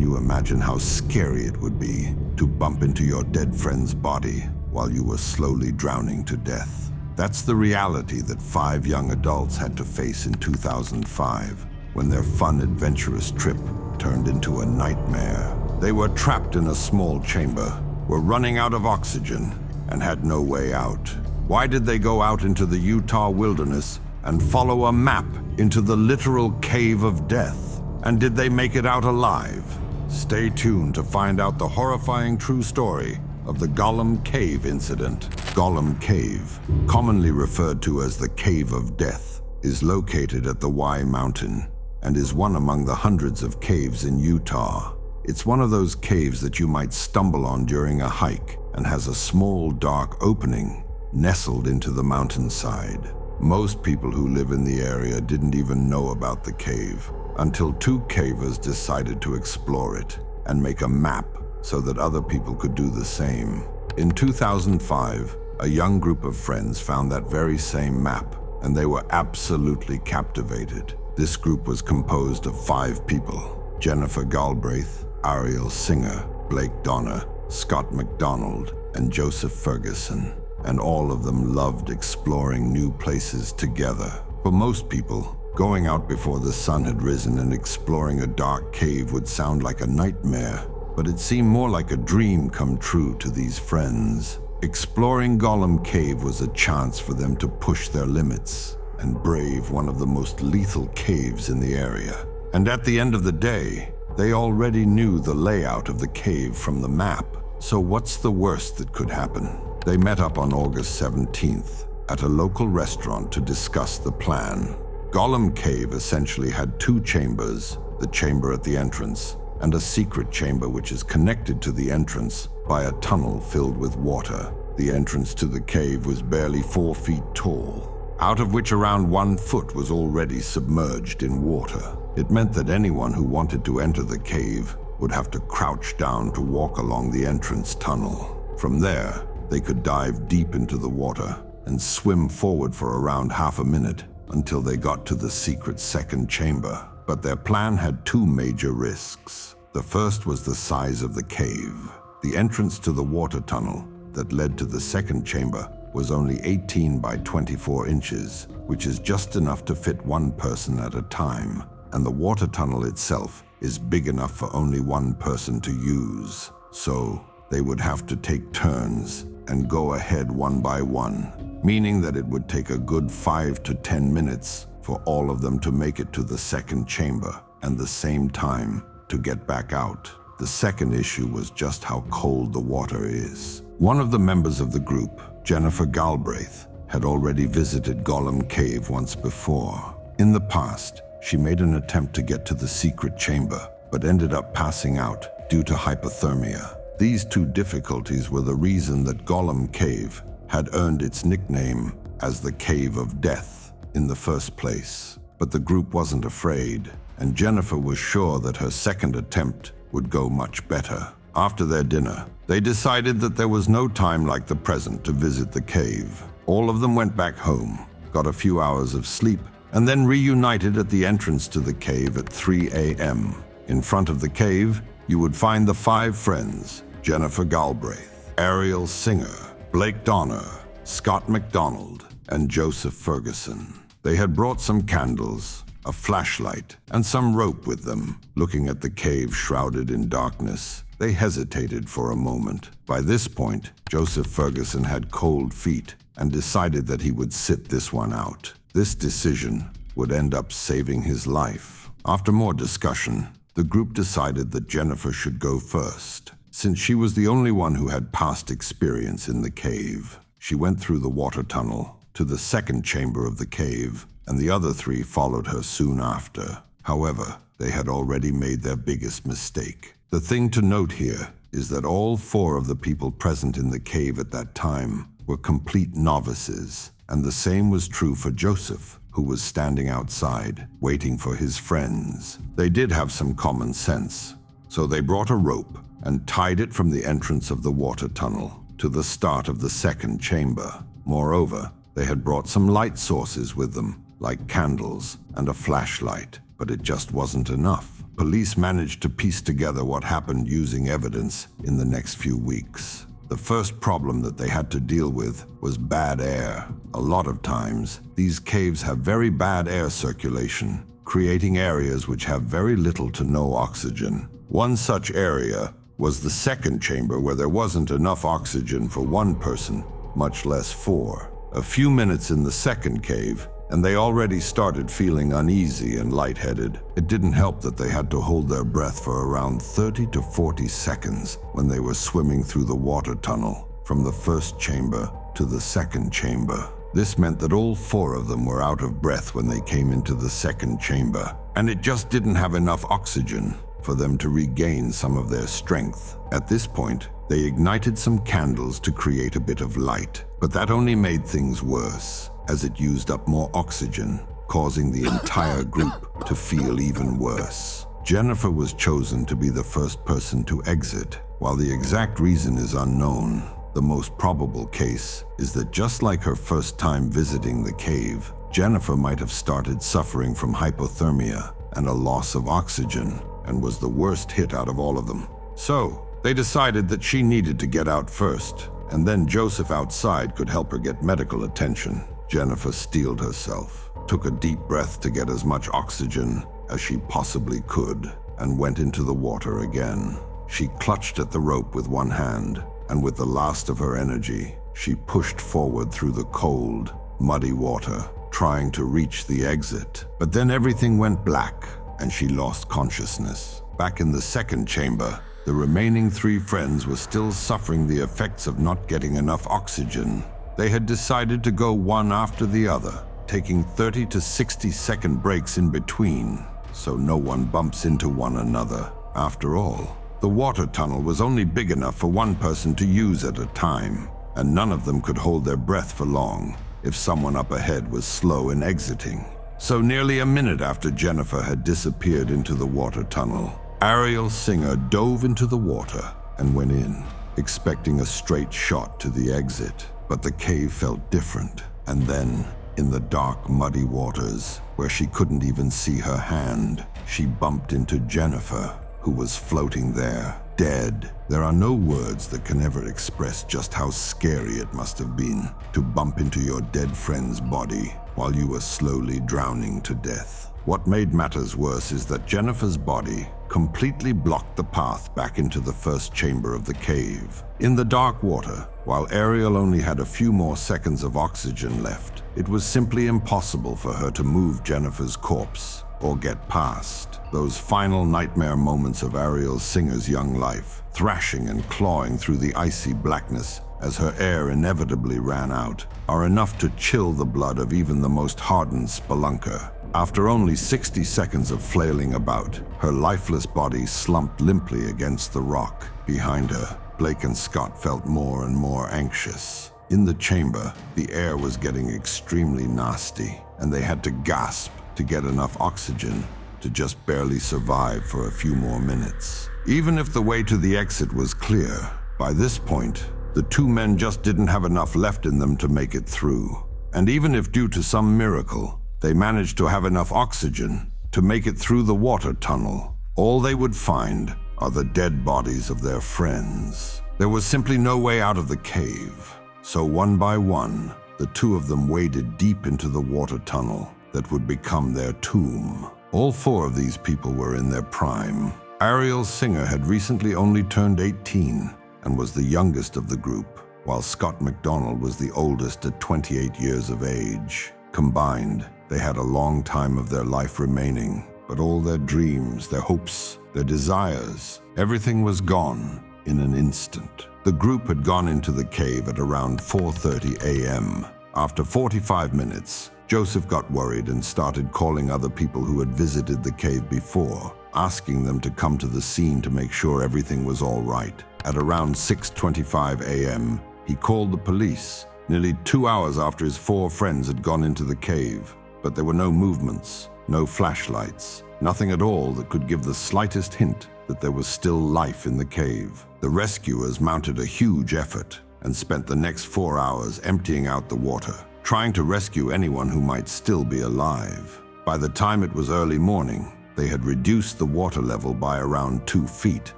you imagine how scary it would be to bump into your dead friend's body while you were slowly drowning to death? That's the reality that 5 young adults had to face in 2005, when their fun, adventurous trip turned into a nightmare. They were trapped in a small chamber, were running out of oxygen, and had no way out. Why did they go out into the Utah wilderness and follow a map into the literal cave of death? And did they make it out alive? Stay tuned to find out the horrifying true story of the Gollum Cave Incident. Gollum Cave, commonly referred to as the Cave of Death, is located at the Y Mountain and is one among the hundreds of caves in Utah. It's one of those caves that you might stumble on during a hike and has a small, dark opening nestled into the mountainside. Most people who live in the area didn't even know about the cave until 2 cavers decided to explore it and make a map so that other people could do the same. In 2005, a young group of friends found that very same map, and they were absolutely captivated. This group was composed of 5 people: Jennifer Galbraith, Ariel Singer, Blake Donner, Scott McDonald, and Joseph Ferguson. And all of them loved exploring new places together. For most people, going out before the sun had risen and exploring a dark cave would sound like a nightmare, but it seemed more like a dream come true to these friends. Exploring Gollum Cave was a chance for them to push their limits and brave one of the most lethal caves in the area. And at the end of the day, they already knew the layout of the cave from the map. So what's the worst that could happen? They met up on August 17th at a local restaurant to discuss the plan. Gollum Cave essentially had 2 chambers, the chamber at the entrance and a secret chamber which is connected to the entrance by a tunnel filled with water. The entrance to the cave was barely 4 feet tall, out of which around 1 foot was already submerged in water. It meant that anyone who wanted to enter the cave would have to crouch down to walk along the entrance tunnel. From there, they could dive deep into the water and swim forward for around half a minute until they got to the secret second chamber. But their plan had 2 major risks. The first was the size of the cave. The entrance to the water tunnel that led to the second chamber was only 18 by 24 inches, which is just enough to fit 1 person at a time. And the water tunnel itself is big enough for only 1 person to use. So they would have to take turns and go ahead one by one, meaning that it would take a good 5 to 10 minutes for all of them to make it to the second chamber and the same time to get back out. The second issue was just how cold the water is. One of the members of the group, Jennifer Galbraith, had already visited Gollum Cave once before. In the past, she made an attempt to get to the secret chamber, but ended up passing out due to hypothermia. These 2 difficulties were the reason that Gollum Cave had earned its nickname as the Cave of Death in the first place. But the group wasn't afraid, and Jennifer was sure that her second attempt would go much better. After their dinner, they decided that there was no time like the present to visit the cave. All of them went back home, got a few hours of sleep, and then reunited at the entrance to the cave at 3 a.m. In front of the cave, you would find the 5 friends: Jennifer Galbraith, Ariel Singer, Blake Donner, Scott McDonald, and Joseph Ferguson. They had brought some candles, a flashlight, and some rope with them. Looking at the cave shrouded in darkness, they hesitated for a moment. By this point, Joseph Ferguson had cold feet and decided that he would sit this one out. This decision would end up saving his life. After more discussion, the group decided that Jennifer should go first, since she was the only one who had past experience in the cave. She went through the water tunnel to the second chamber of the cave, and the other 3 followed her soon after. However, they had already made their biggest mistake. The thing to note here is that all 4 of the people present in the cave at that time were complete novices, and the same was true for Joseph, who was standing outside, waiting for his friends. They did have some common sense, so they brought a rope and tied it from the entrance of the water tunnel to the start of the second chamber. Moreover, they had brought some light sources with them, like candles and a flashlight, but it just wasn't enough. Police managed to piece together what happened using evidence in the next few weeks. The first problem that they had to deal with was bad air. A lot of times, these caves have very bad air circulation, creating areas which have very little to no oxygen. One such area was the second chamber, where there wasn't enough oxygen for one person, much less four. A few minutes in the second cave, and they already started feeling uneasy and lightheaded. It didn't help that they had to hold their breath for around 30 to 40 seconds when they were swimming through the water tunnel from the first chamber to the second chamber. This meant that all four of them were out of breath when they came into the second chamber, and it just didn't have enough oxygen for them to regain some of their strength. At this point, they ignited some candles to create a bit of light, but that only made things worse, as it used up more oxygen, causing the entire group to feel even worse. Jennifer was chosen to be the first person to exit. While the exact reason is unknown, the most probable case is that just like her first time visiting the cave, Jennifer might have started suffering from hypothermia and a loss of oxygen, and was the worst hit out of all of them. So, they decided that she needed to get out first, and then Joseph outside could help her get medical attention. Jennifer steeled herself, took a deep breath to get as much oxygen as she possibly could, and went into the water again. She clutched at the rope with one hand, and with the last of her energy, she pushed forward through the cold, muddy water, trying to reach the exit. But then everything went black, and she lost consciousness. Back in the second chamber, the remaining three friends were still suffering the effects of not getting enough oxygen. They had decided to go one after the other, taking 30 to 60-second breaks in between, so no one bumps into one another. After all, the water tunnel was only big enough for one person to use at a time, and none of them could hold their breath for long if someone up ahead was slow in exiting. So nearly a minute after Jennifer had disappeared into the water tunnel, Ariel Singer dove into the water and went in, expecting a straight shot to the exit. But the cave felt different, and then, in the dark, muddy waters, where she couldn't even see her hand, she bumped into Jennifer, who was floating there, dead. There are no words that can ever express just how scary it must have been to bump into your dead friend's body while you were slowly drowning to death. What made matters worse is that Jennifer's body completely blocked the path back into the first chamber of the cave. In the dark water, while Ariel only had a few more seconds of oxygen left, it was simply impossible for her to move Jennifer's corpse or get past. Those final nightmare moments of Ariel Singer's young life, thrashing and clawing through the icy blackness as her air inevitably ran out, are enough to chill the blood of even the most hardened spelunker. After only 60 seconds of flailing about, her lifeless body slumped limply against the rock behind her. Blake and Scott felt more and more anxious. In the chamber, the air was getting extremely nasty, and they had to gasp to get enough oxygen to just barely survive for a few more minutes. Even if the way to the exit was clear, by this point, the two men just didn't have enough left in them to make it through. And even if due to some miracle, they managed to have enough oxygen to make it through the water tunnel, all they would find are the dead bodies of their friends. There was simply no way out of the cave, so one by one, the two of them waded deep into the water tunnel that would become their tomb. All four of these people were in their prime. Ariel Singer had recently only turned 18 and was the youngest of the group, while Scott McDonald was the oldest at 28 years of age. Combined, they had a long time of their life remaining, but all their dreams, their hopes, their desires, everything was gone in an instant. The group had gone into the cave at around 4:30 a.m. After 45 minutes, Joseph got worried and started calling other people who had visited the cave before, asking them to come to the scene to make sure everything was all right. At around 6:25 a.m., he called the police, nearly 2 hours after his four friends had gone into the cave. But there were no movements, no flashlights, nothing at all that could give the slightest hint that there was still life in the cave. The rescuers mounted a huge effort and spent the next 4 hours emptying out the water, trying to rescue anyone who might still be alive. By the time it was early morning, They had reduced the water level by around 2 feet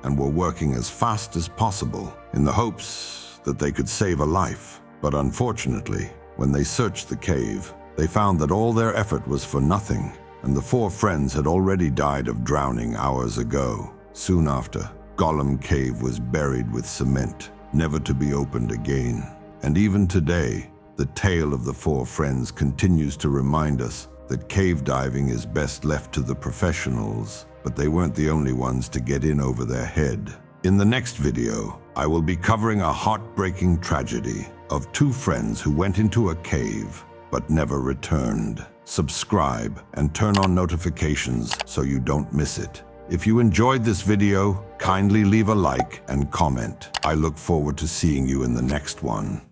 and were working as fast as possible in the hopes that they could save a life. But unfortunately, when they searched the cave, they found that all their effort was for nothing, and the 4 friends had already died of drowning hours ago. Soon after, Gollum Cave was buried with cement, never to be opened again. And even today, the tale of the 4 friends continues to remind us that cave diving is best left to the professionals, but they weren't the only ones to get in over their head. In the next video, I will be covering a heartbreaking tragedy of 2 friends who went into a cave but never returned. Subscribe and turn on notifications so you don't miss it. If you enjoyed this video, kindly leave a like and comment. I look forward to seeing you in the next one.